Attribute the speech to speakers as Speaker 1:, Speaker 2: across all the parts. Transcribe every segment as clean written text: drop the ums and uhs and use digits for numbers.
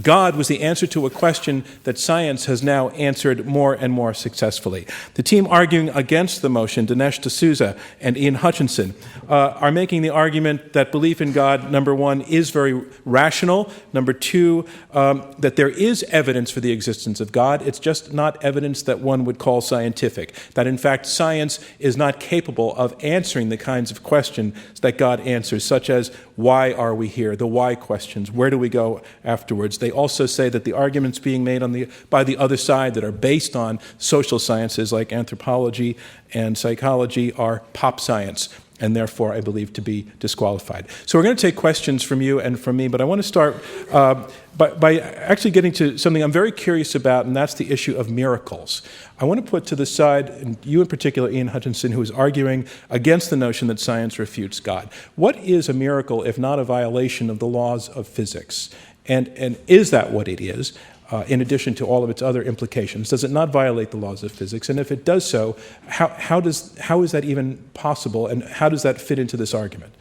Speaker 1: God was the answer to a question that science has now answered more and more successfully. The team arguing against the motion, Dinesh D'Souza and Ian Hutchinson, are making the argument that belief in God, number one, is very rational. Number two, that there is evidence for the existence of God. It's just not evidence that one would call scientific. That, in fact, science is not capable of answering the kinds of questions that God answers, such as, why are we here? The why questions. Where do we go afterwards? They also say that the arguments being made by the other side that are based on social sciences like anthropology and psychology are pop science, and therefore I believe to be disqualified. So we're going to take questions from you and from me, but I want to start by actually getting to something I'm very curious about, and that's the issue of miracles. I want to put to the side, and you in particular, Ian Hutchinson, who is arguing against the notion that science refutes God. What is a miracle if not a violation of the laws of physics? And is that what it is, in addition to all of its other implications? Does it not violate the laws of physics? And if it does so, how is that even possible, and how does that fit into this argument?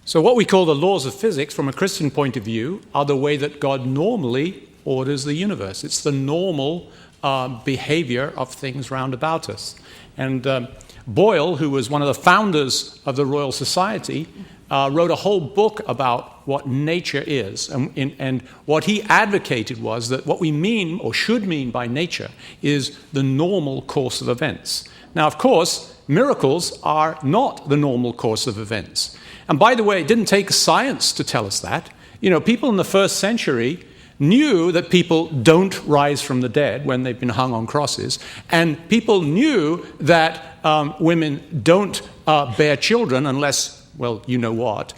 Speaker 2: So what we call the laws of physics, from a Christian point of view, are the way that God normally orders the universe. It's the normal behavior of things round about us. And Boyle, who was one of the founders of the Royal Society, wrote a whole book about what nature is. And what he advocated was that what we mean, or should mean, by nature is the normal course of events. Now, of course, miracles are not the normal course of events. And by the way, it didn't take science to tell us that. You know, people in the first century knew that people don't rise from the dead when they've been hung on crosses, and people knew that women don't bear children unless, well, you know what.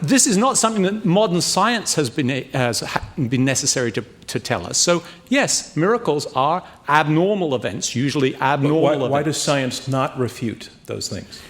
Speaker 2: This is not something that modern science has been necessary to tell us. So, yes, miracles are abnormal events, usually abnormal events.
Speaker 1: Why does science not refute those things?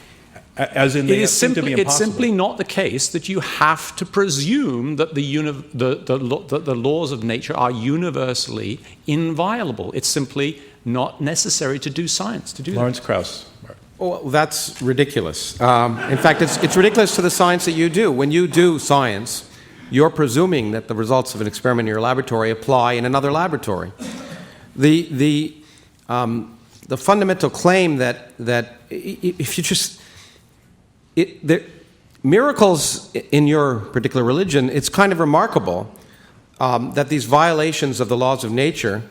Speaker 1: As in, they seem to be impossible.
Speaker 2: It's simply not the case that you have to presume that the laws of nature are universally inviolable. It's simply not necessary to do science to do
Speaker 1: Lawrence
Speaker 2: that.
Speaker 1: Krauss.
Speaker 3: Well, that's ridiculous. In fact, it's ridiculous to the science that you do. When you do science, you're presuming that the results of an experiment in your laboratory apply in another laboratory. The fundamental claim that if you just miracles in your particular religion, it's kind of remarkable that these violations of the laws of nature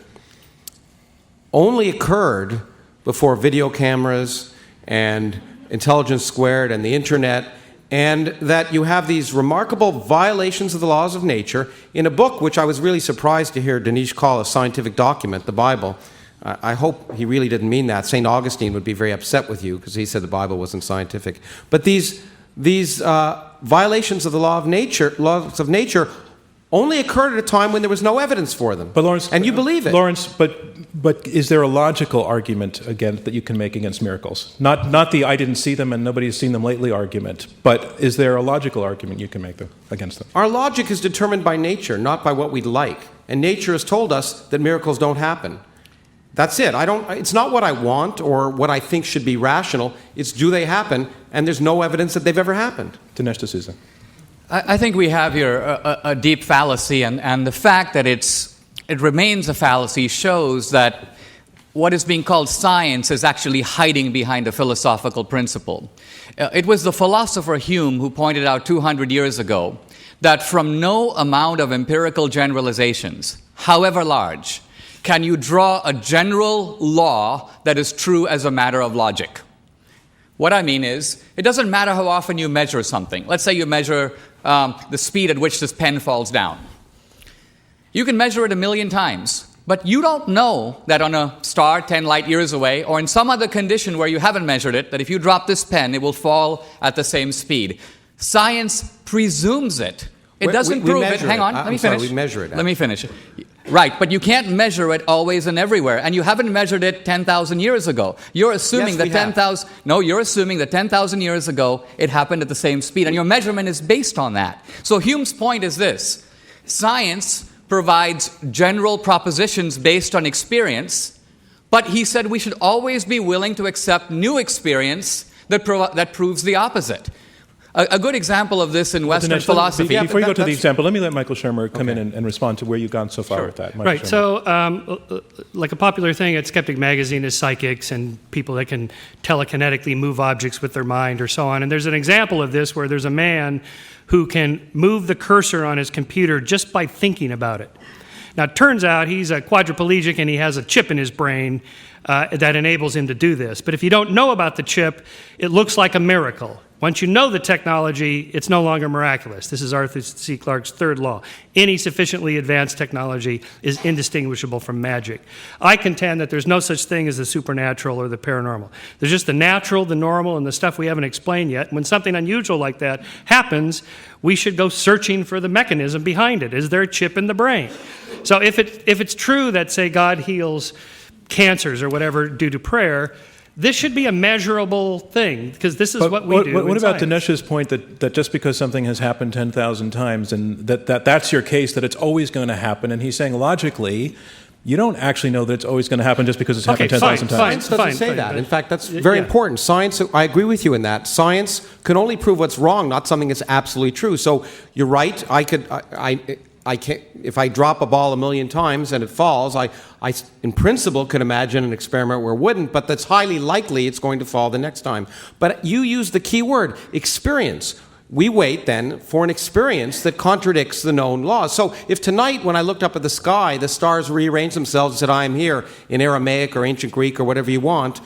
Speaker 3: only occurred before video cameras and intelligence squared and the internet, and that you have these remarkable violations of the laws of nature in a book which I was really surprised to hear Dinesh call a scientific document, the Bible. I hope he really didn't mean that. St. Augustine would be very upset with you because he said the Bible wasn't scientific. But these violations of the laws of nature only occurred at a time when there was no evidence for them.
Speaker 1: But Lawrence,
Speaker 3: and you believe it.
Speaker 1: Lawrence, but is there a logical argument that you can make against miracles? Not the I didn't see them and nobody has seen them lately argument, but is there a logical argument you can make against them?
Speaker 3: Our logic is determined by nature, not by what we like. And nature has told us that miracles don't happen. That's it. It's not what I want or what I think should be rational. It's do they happen, and there's no evidence that they've ever happened.
Speaker 1: Dinesh D'Souza.
Speaker 4: I think we have here a deep fallacy, and the fact that it remains a fallacy shows that what is being called science is actually hiding behind a philosophical principle. It was the philosopher Hume who pointed out 200 years ago that from no amount of empirical generalizations, however large, can you draw a general law that is true as a matter of logic. What I mean is, it doesn't matter how often you measure something. Let's say you measure the speed at which this pen falls down. You can measure it 1,000,000 times, but you don't know that on a star 10 light years away, or in some other condition where you haven't measured it, that if you drop this pen, it will fall at the same speed. Science presumes it. It doesn't prove it. Hang on, let me finish.
Speaker 3: We measure it.
Speaker 4: Let me finish. Right, but you can't measure it always and everywhere, and you haven't measured it 10,000 years ago. You're assuming that 10,000. No, you're assuming that 10,000 years ago it happened at the same speed, and your measurement is based on that. So Hume's point is this: science provides general propositions based on experience, but he said we should always be willing to accept new experience that proves the opposite. A good example of this in Western
Speaker 1: Dinesh,
Speaker 4: philosophy.
Speaker 1: Before you go to the example, let me let Michael Shermer come in and respond to where you've gone so far with that. Michael
Speaker 5: Right.
Speaker 1: Shermer.
Speaker 5: So, like a popular thing at Skeptic Magazine is psychics and people that can telekinetically move objects with their mind or so on. And there's an example of this where there's a man who can move the cursor on his computer just by thinking about it. Now, it turns out he's a quadriplegic and he has a chip in his brain that enables him to do this. But if you don't know about the chip, it looks like a miracle. Once you know the technology, it's no longer miraculous. This is Arthur C. Clarke's third law. Any sufficiently advanced technology is indistinguishable from magic. I contend that there's no such thing as the supernatural or the paranormal. There's just the natural, the normal, and the stuff we haven't explained yet. When something unusual like that happens, we should go searching for the mechanism behind it. Is there a chip in the brain? So if it's true that, say, God heals cancers or whatever due to prayer, this should be a measurable thing, because this is what we do.
Speaker 1: What about
Speaker 5: science.
Speaker 1: Dinesh's point that just because something has happened 10,000 times and that's your case, that it's always going to happen? And he's saying logically, you don't actually know that it's always going to happen just because it's happened 10,000 times.
Speaker 3: Science doesn't say that. In fact, that's very important. Science, I agree with you in that. Science can only prove what's wrong, not something that's absolutely true. So you're right. I can't, if I drop a ball 1,000,000 times and it falls, I in principle could imagine an experiment where it wouldn't, but that's highly likely it's going to fall the next time. But you use the key word, experience. We wait then for an experience that contradicts the known laws. So if tonight when I looked up at the sky, the stars rearranged themselves and said, I am here, in Aramaic or ancient Greek or whatever you want,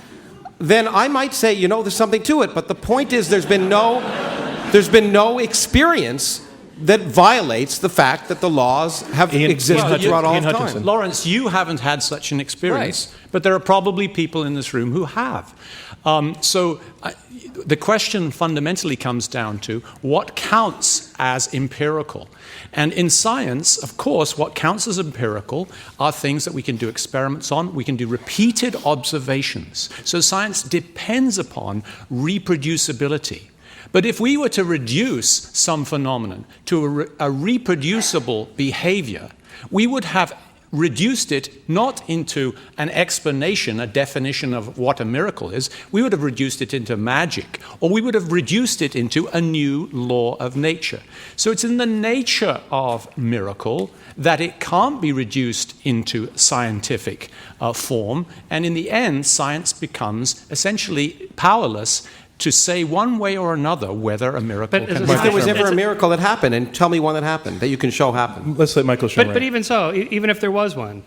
Speaker 3: then I might say, there's something to it. But the point is there's been no experience that violates the fact that the laws have existed throughout all time.
Speaker 2: Lawrence, you haven't had such an experience, but there are probably people in this room who have. The question fundamentally comes down to what counts as empirical. And in science, of course, what counts as empirical are things that we can do experiments on. We can do repeated observations. So science depends upon reproducibility. But if we were to reduce some phenomenon to a reproducible behavior, we would have reduced it not into an explanation, a definition of what a miracle is. We would have reduced it into magic, or we would have reduced it into a new law of nature. So it's in the nature of miracle that it can't be reduced into scientific form, and in the end, science becomes essentially powerless to say one way or another whether a miracle can happen.
Speaker 3: If there was ever a miracle that happened, and tell me one that happened, that you can show happened.
Speaker 1: Let's let Michael Shermer.
Speaker 5: But even so, even if there was one,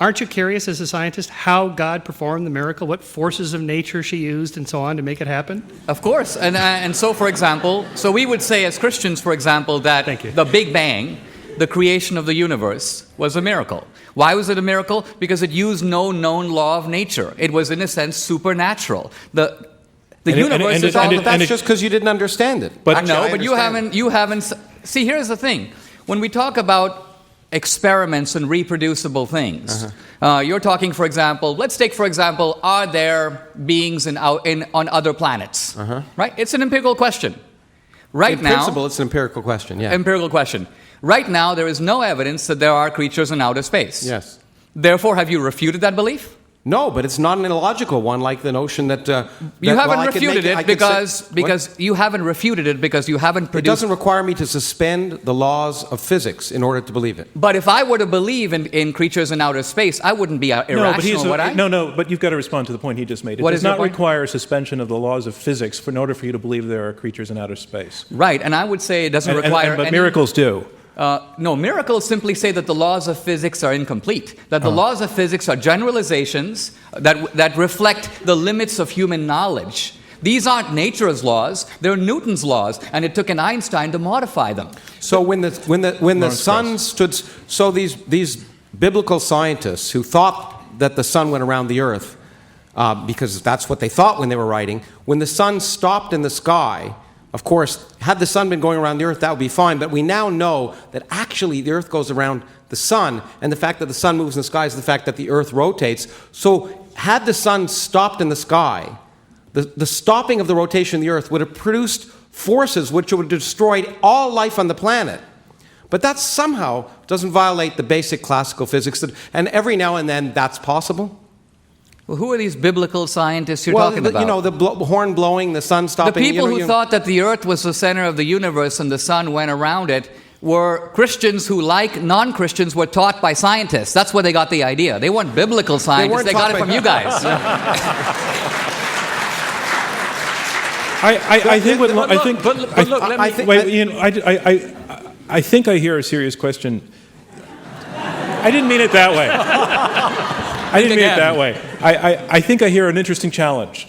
Speaker 5: aren't you curious as a scientist how God performed the miracle, what forces of nature she used and so on to make it happen?
Speaker 4: Of course. And so, for example, we would say as Christians, for example, that the Big Bang, the creation of the universe, was a miracle. Why was it a miracle? Because it used no known law of nature. It was, in a sense, supernatural. The universe is all...
Speaker 3: But that's just because you didn't understand it.
Speaker 4: But you haven't... See, here's the thing. When we talk about experiments and reproducible things, you're talking, for example, let's take, for example, are there beings on other planets? Right? It's an empirical question. In
Speaker 3: principle, it's an empirical question, yeah.
Speaker 4: Empirical question. Right now, there is no evidence that there are creatures in outer space.
Speaker 3: Yes.
Speaker 4: Therefore, have you refuted that belief?
Speaker 3: No, but it's not an illogical one, like the notion that
Speaker 4: you haven't refuted it because you haven't refuted it because you haven't produced.
Speaker 3: It doesn't require me to suspend the laws of physics in order to believe it.
Speaker 4: But if I were to believe in creatures in outer space, I wouldn't be irrational, would I?
Speaker 1: No, but you've got to respond to the point he just made. It does not require a suspension of the laws of physics in order for you to believe there are creatures in outer space.
Speaker 4: Right, and I would say it doesn't require.
Speaker 1: But miracles do.
Speaker 4: No, miracles simply say that the laws of physics are incomplete, that the laws of physics are generalizations that reflect the limits of human knowledge. These aren't nature's laws, they're Newton's laws, and it took an Einstein to modify them.
Speaker 3: So when the sun stood, so these biblical scientists who thought that the sun went around the earth, because that's what they thought when they were writing, when the sun stopped in the sky, of course, had the sun been going around the earth, that would be fine, but we now know that actually the earth goes around the sun, and the fact that the sun moves in the sky is the fact that the earth rotates. So had the sun stopped in the sky, the stopping of the rotation of the earth would have produced forces which would have destroyed all life on the planet. But that somehow doesn't violate the basic classical physics, and every now and then that's possible.
Speaker 4: Well, who are these biblical scientists you're
Speaker 3: Well,
Speaker 4: talking about?
Speaker 3: you know, the horn blowing, the sun
Speaker 4: the
Speaker 3: stopping.
Speaker 4: people
Speaker 3: you know,
Speaker 4: who thought that the earth was the center of the universe and the sun went around it were Christians who, like non-Christians, were taught by scientists. That's where they got the idea. They weren't biblical scientists. They got it from you guys.
Speaker 1: I think I hear a serious question. I didn't mean it that way. I didn't mean it that way. I think I hear an interesting challenge.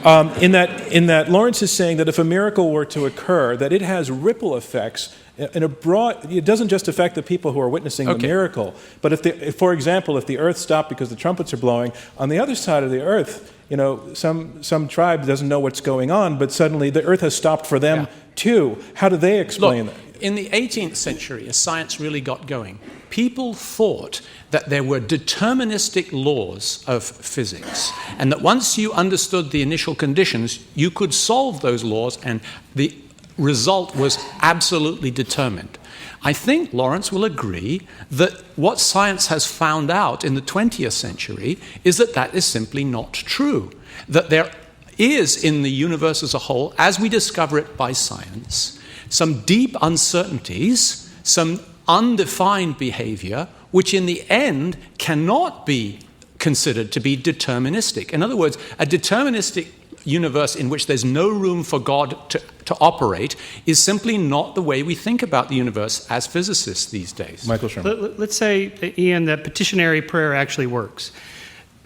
Speaker 1: In that Lawrence is saying that if a miracle were to occur, that it has ripple effects in a broad. It doesn't just affect the people who are witnessing the miracle, but if, for example, if the earth stopped because the trumpets are blowing, on the other side of the earth, you know, some tribe doesn't know what's going on, but suddenly the earth has stopped for them too. How do they explain that?
Speaker 2: In the 18th century, as science really got going, people thought that there were deterministic laws of physics, and that once you understood the initial conditions, you could solve those laws, and the result was absolutely determined. I think Lawrence will agree that what science has found out in the 20th century is that that is simply not true, that there is in the universe as a whole, as we discover it by science, some deep uncertainties, some undefined behavior, which in the end cannot be considered to be deterministic. In other words, a deterministic universe in which there's no room for God to operate is simply not the way we think about the universe as physicists these days.
Speaker 1: Michael Sherman.
Speaker 5: Let's say, Ian, that petitionary prayer actually works.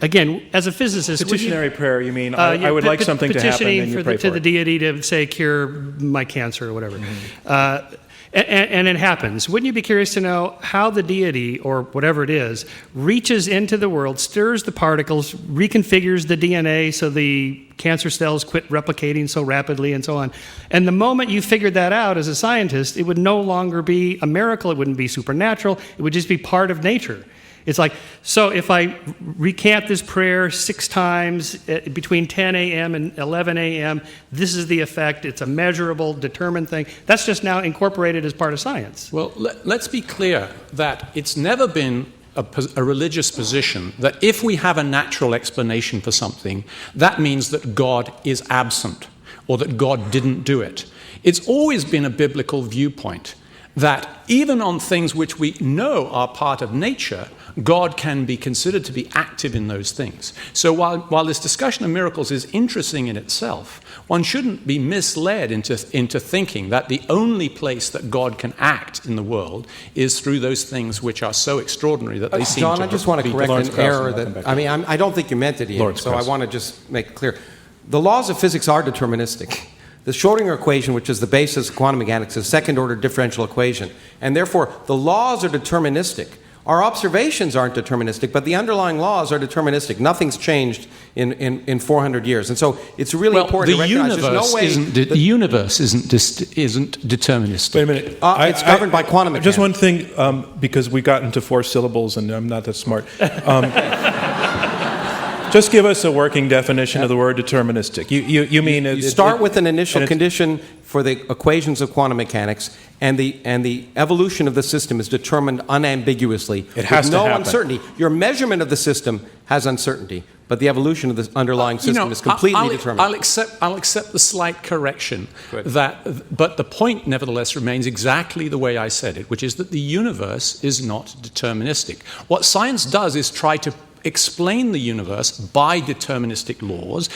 Speaker 5: Again, as a physicist,
Speaker 1: Petitionary prayer, you mean, I would like something to happen, and you pray for
Speaker 5: to the
Speaker 1: it.
Speaker 5: deity to, say, cure my cancer or whatever. And it happens. Wouldn't you be curious to know how the deity, or whatever it is, reaches into the world, stirs the particles, reconfigures the DNA so the cancer cells quit replicating so rapidly and so on. And the moment you figured that out as a scientist, it would no longer be a miracle, it wouldn't be supernatural, it would just be part of nature. It's like, so if I recant this prayer 6 times between 10 a.m. and 11 a.m., this is the effect. It's a measurable, determined thing. That's just now incorporated as part of science.
Speaker 2: Well, let's be clear that it's never been a religious position that if we have a natural explanation for something, that means that God is absent or that God didn't do it. It's always been a biblical viewpoint that even on things which we know are part of nature, God can be considered to be active in those things. So while this discussion of miracles is interesting in itself, one shouldn't be misled into thinking that the only place that God can act in the world is through those things which are so extraordinary that they seem
Speaker 3: John,
Speaker 2: to
Speaker 3: I just want to correct
Speaker 1: Lawrence
Speaker 3: an
Speaker 1: Krauss,
Speaker 3: error that, I mean, I don't think you meant it, Ian,
Speaker 1: Lawrence
Speaker 3: so
Speaker 1: Krauss.
Speaker 3: I want to just make it clear. The laws of physics are deterministic. The Schrödinger equation, which is the basis of quantum mechanics, is a second-order differential equation. And therefore, the laws are deterministic. Our observations aren't deterministic, but the underlying laws are deterministic. Nothing's changed in 400 years. And so it's really important to recognize there's no way...
Speaker 2: The universe isn't deterministic.
Speaker 1: Wait a minute.
Speaker 3: It's governed by quantum mechanics.
Speaker 1: Just one thing, because we got into 4 syllables and I'm not that smart. Just give us a working definition of the word deterministic. You mean...
Speaker 3: You start with an initial condition for the equations of quantum mechanics, and the evolution of the system is determined unambiguously.
Speaker 1: It has
Speaker 3: with
Speaker 1: to
Speaker 3: no
Speaker 1: happen.
Speaker 3: uncertainty. Your measurement of the system has uncertainty, but the evolution of the underlying system is completely determined.
Speaker 2: I'll accept the slight correction, but the point nevertheless remains exactly the way I said it, which is that the universe is not deterministic. What science does is try to explain the universe by deterministic laws.